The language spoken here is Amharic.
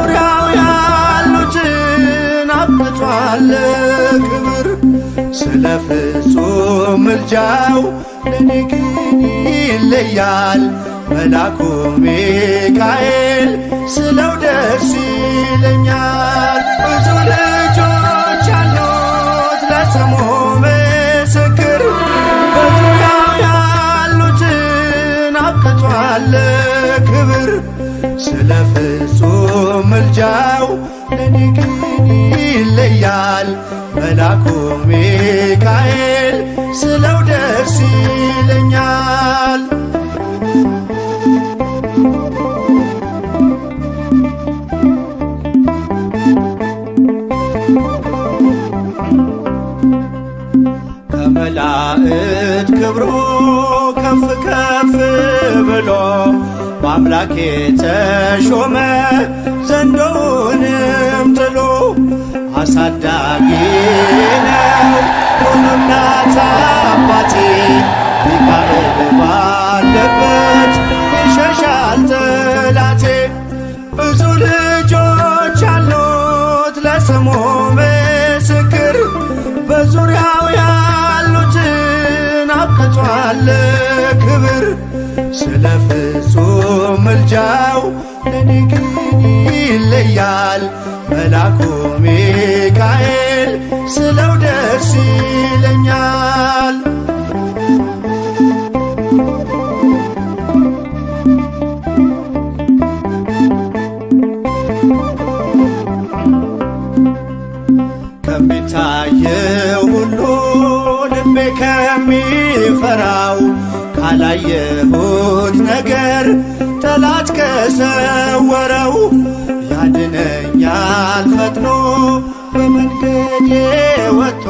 በዙሪያው ያሉትን አብቅቷል ክብር። ስለ ፍጹም ምልጃው ለኔ ግን ይለያል መልአኩ ሚካኤል ስለው ደስ ይለኛል። ብዙ ልጆች አሉት ለስሙ ምስክር በዙሪያው ያሉትን አብቅቷል ክብር። ስለ ፍጹም ምልጃው ለኔ ግን ይለያል መልአኩ ሚካኤል ስለው ደስ ይለኛል። ከመላእክት ክብሩ ከፍ ከፍ ብሎ በአምላኬ ተሾመ ዘንዶውንም ጥሎ። አሳዳጊ ነው ሁሉናት አባቴ ሚካኤል ባለበት ይሸሻል ጠላቴ። ብዙ ልጆች አሉት ለስሙ ምስክር በዙሪያው ያሉትን አብቅቷል ክብር። ስለ ፍጹም ምልጃው ለኔ ግን ይለያል መልአኩ ሚካኤል ስለው ደስ ይለኛል። ከሚታየው ሁሉ ልቤ ከሚፈራው ካላየሁት ነገር ጠላት ከሰወረው ያድነኛል ፈጥኖ በመንገዴ ወጥቶ